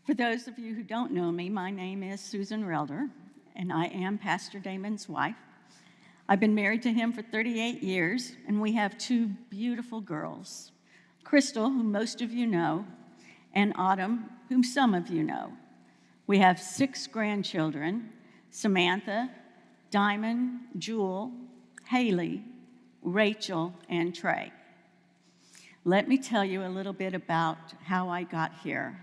For those of you who don't know me, my name is Susan Relder, and I am Pastor Damon's wife. I've been married to him for 38 years, and we have two beautiful girls, Crystal, whom most of you know, and Autumn, whom some of you know. We have 6 grandchildren, Samantha, Diamond, Jewel, Haley, Rachel, and Trey. Let me tell you a little bit about how I got here.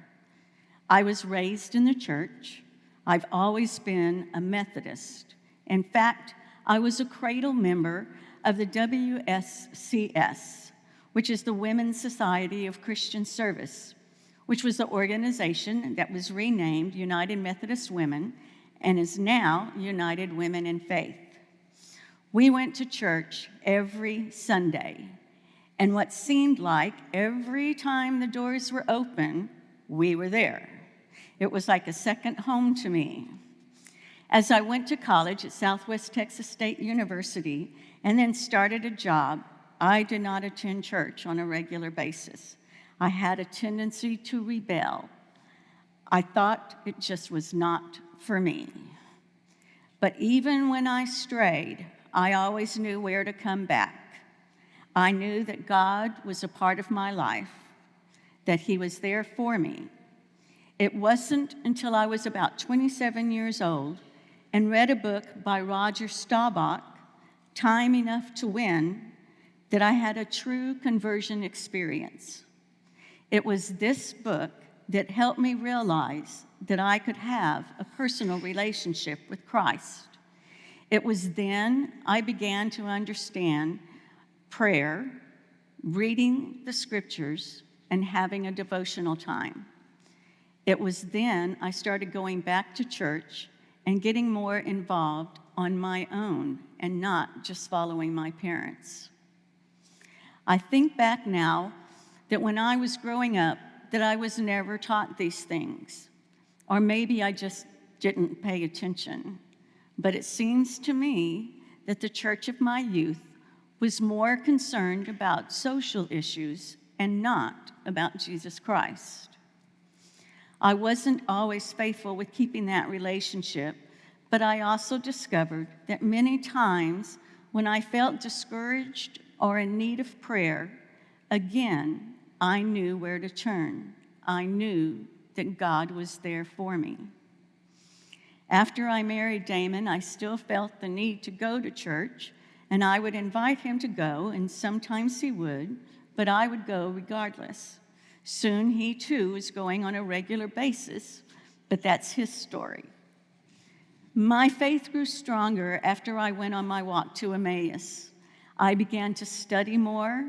I was raised in the church. I've always been a Methodist. In fact, I was a cradle member of the WSCS, which is the Women's Society of Christian Service, which was the organization that was renamed United Methodist Women and is now United Women in Faith. We went to church every Sunday, and what seemed like every time the doors were open, we were there. It was like a second home to me. As I went to college at Southwest Texas State University and then started a job, I did not attend church on a regular basis. I had a tendency to rebel. I thought it just was not for me. But even when I strayed, I always knew where to come back. I knew that God was a part of my life, that He was there for me. It wasn't until I was about 27 years old and read a book by Roger Staubach, Time Enough to Win, that I had a true conversion experience. It was this book that helped me realize that I could have a personal relationship with Christ. It was then I began to understand prayer, reading the scriptures, and having a devotional time. It was then I started going back to church and getting more involved on my own and not just following my parents. I think back now that when I was growing up, that I was never taught these things, or maybe I just didn't pay attention. But it seems to me that the church of my youth was more concerned about social issues and not about Jesus Christ. I wasn't always faithful with keeping that relationship, but I also discovered that many times when I felt discouraged or in need of prayer, again, I knew where to turn. I knew that God was there for me. After I married Damon, I still felt the need to go to church, and I would invite him to go, and sometimes he would, but I would go regardless. Soon he too was going on a regular basis, but that's his story. My faith grew stronger after I went on my walk to Emmaus. I began to study more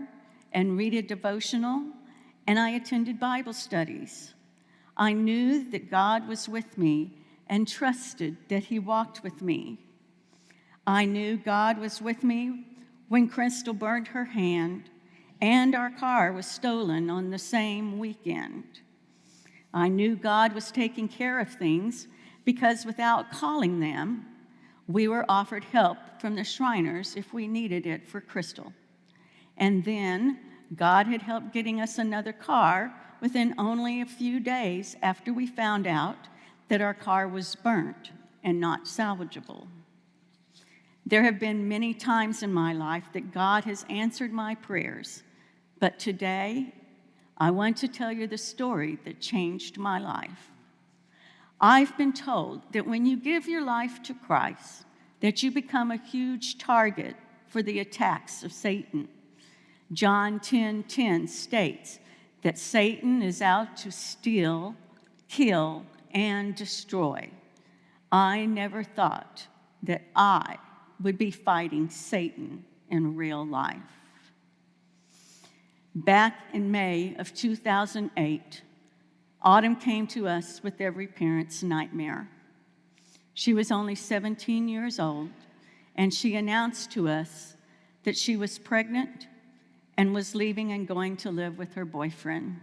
and read a devotional, and I attended Bible studies. I knew that God was with me and trusted that He walked with me. I knew God was with me when Crystal burned her hand and our car was stolen on the same weekend. I knew God was taking care of things because without calling them, we were offered help from the Shriners if we needed it for Crystal. And then God had helped getting us another car within only a few days after we found out that our car was burnt and not salvageable. There have been many times in my life that God has answered my prayers, but today I want to tell you the story that changed my life. I've been told that when you give your life to Christ, that you become a huge target for the attacks of Satan. John 10:10 states that Satan is out to steal, kill, and destroy. I never thought that I would be fighting Satan in real life. Back in May of 2008, Autumn came to us with every parent's nightmare. She was only 17 years old, and she announced to us that she was pregnant and was leaving and going to live with her boyfriend.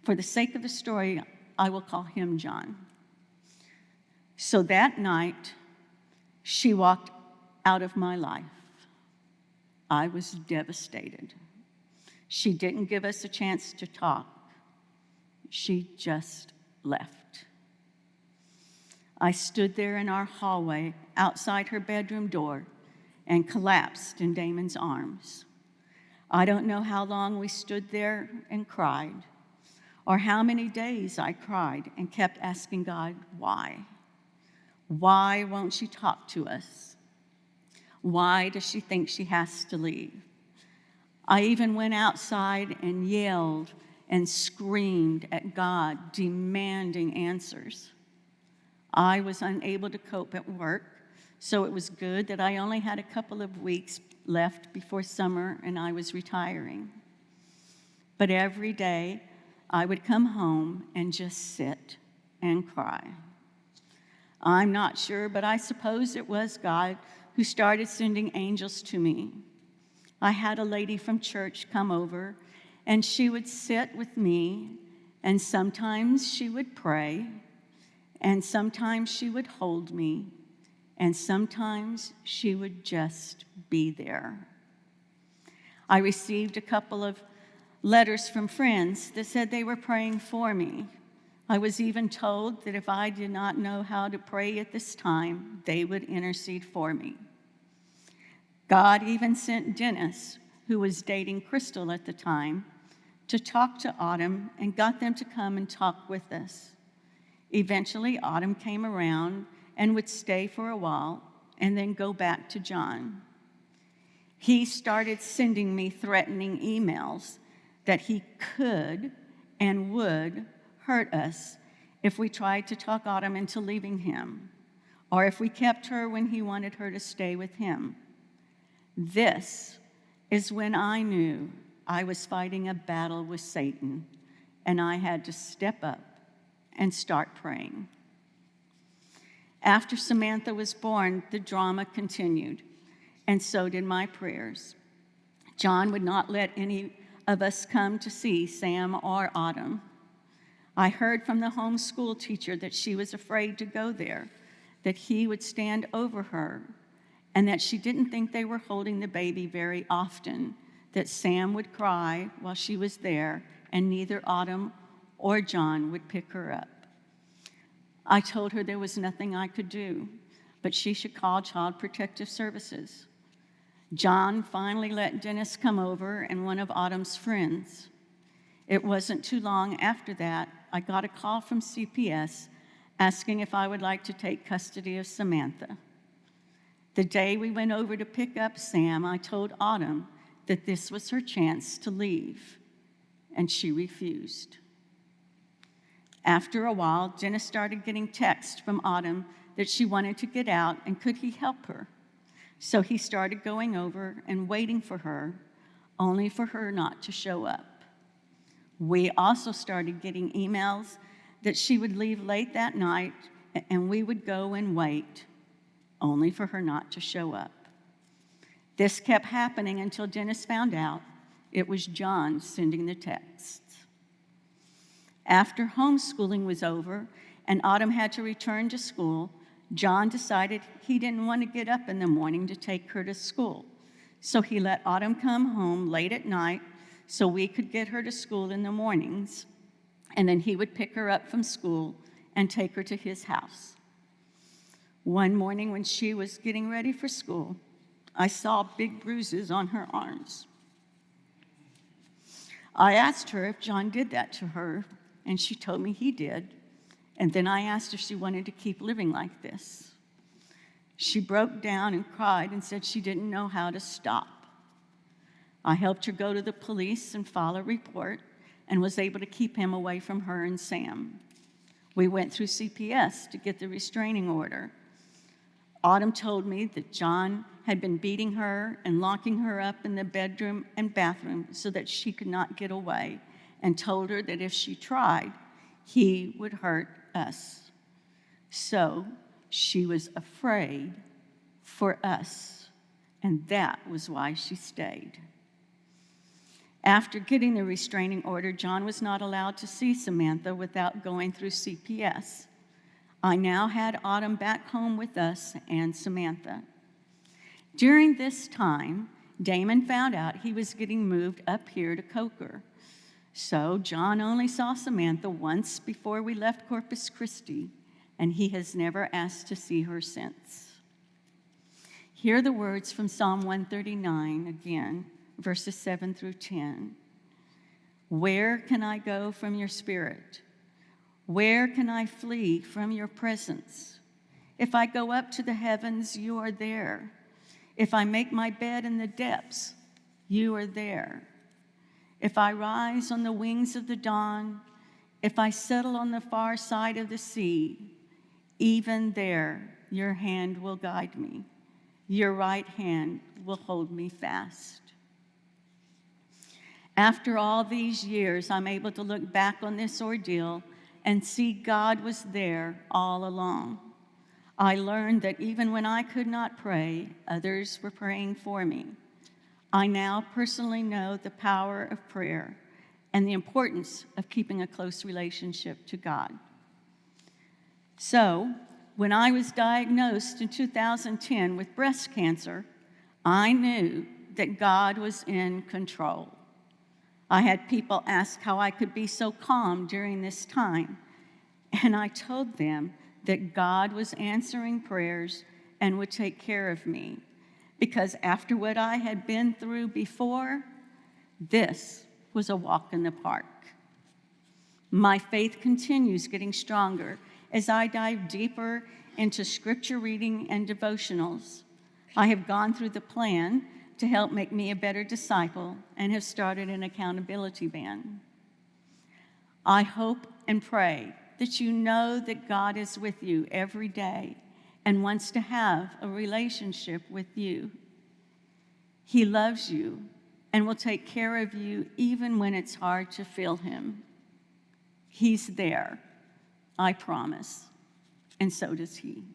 For the sake of the story, I will call him John. So that night, she walked out of my life. I was devastated. She didn't give us a chance to talk. She just left. I stood there in our hallway outside her bedroom door and collapsed in Damon's arms. I don't know how long we stood there and cried, or how many days I cried and kept asking God, why? Why won't she talk to us? Why does she think she has to leave? I even went outside and yelled and screamed at God, demanding answers. I was unable to cope at work, so it was good that I only had a couple of weeks left before summer and I was retiring. But every day, I would come home and just sit and cry. I'm not sure, but I suppose it was God who started sending angels to me. I had a lady from church come over, and she would sit with me, and sometimes she would pray, and sometimes she would hold me, and sometimes she would just be there. I received a couple of letters from friends that said they were praying for me. I was even told that if I did not know how to pray at this time, they would intercede for me. God even sent Dennis, who was dating Crystal at the time, to talk to Autumn and got them to come and talk with us. Eventually, Autumn came around and would stay for a while and then go back to John. He started sending me threatening emails that he could and would hurt us if we tried to talk Autumn into leaving him, or if we kept her when he wanted her to stay with him. This is when I knew I was fighting a battle with Satan, and I had to step up and start praying. After Samantha was born, the drama continued, and so did my prayers. John would not let any of us come to see Sam or Autumn. I heard from the homeschool teacher that she was afraid to go there, that he would stand over her, and that she didn't think they were holding the baby very often, that Sam would cry while she was there, and neither Autumn or John would pick her up. I told her there was nothing I could do, but she should call Child Protective Services. John finally let Dennis come over and one of Autumn's friends. It wasn't too long after that, I got a call from CPS asking if I would like to take custody of Samantha. The day we went over to pick up Sam, I told Autumn that this was her chance to leave, and she refused. After a while, Dennis started getting texts from Autumn that she wanted to get out and could he help her. So he started going over and waiting for her, only for her not to show up. We also started getting emails that she would leave late that night and we would go and wait, only for her not to show up. This kept happening until Dennis found out it was John sending the texts. After homeschooling was over and Autumn had to return to school, John decided he didn't want to get up in the morning to take her to school. So he let Autumn come home late at night so we could get her to school in the mornings, and then he would pick her up from school and take her to his house. One morning when she was getting ready for school, I saw big bruises on her arms. I asked her if John did that to her, and she told me he did. And then I asked if she wanted to keep living like this. She broke down and cried and said she didn't know how to stop. I helped her go to the police and file a report and was able to keep him away from her and Sam. We went through CPS to get the restraining order. Autumn told me that John had been beating her and locking her up in the bedroom and bathroom so that she could not get away, and told her that if she tried, he would hurt us. So she was afraid for us, and that was why she stayed. After getting the restraining order, John was not allowed to see Samantha without going through CPS. I now had Autumn back home with us and Samantha. During this time, Damon found out he was getting moved up here to Coker. So John only saw Samantha once before we left Corpus Christi, and he has never asked to see her since. Hear the words from Psalm 139 again, verses 7 through 10. Where can I go from your spirit? Where can I flee from your presence? If I go up to the heavens, you are there. If I make my bed in the depths, you are there. If I rise on the wings of the dawn, if I settle on the far side of the sea, even there your hand will guide me. Your right hand will hold me fast. After all these years, I'm able to look back on this ordeal and see God was there all along. I learned that even when I could not pray, others were praying for me. I now personally know the power of prayer and the importance of keeping a close relationship to God. So, when I was diagnosed in 2010 with breast cancer, I knew that God was in control. I had people ask how I could be so calm during this time, and I told them that God was answering prayers and would take care of me, because after what I had been through before, this was a walk in the park. My faith continues getting stronger as I dive deeper into scripture reading and devotionals. I have gone through the plan to help make me a better disciple and have started an accountability band. I hope and pray that you know that God is with you every day and wants to have a relationship with you. He loves you and will take care of you even when it's hard to feel him. He's there, I promise, and so does he.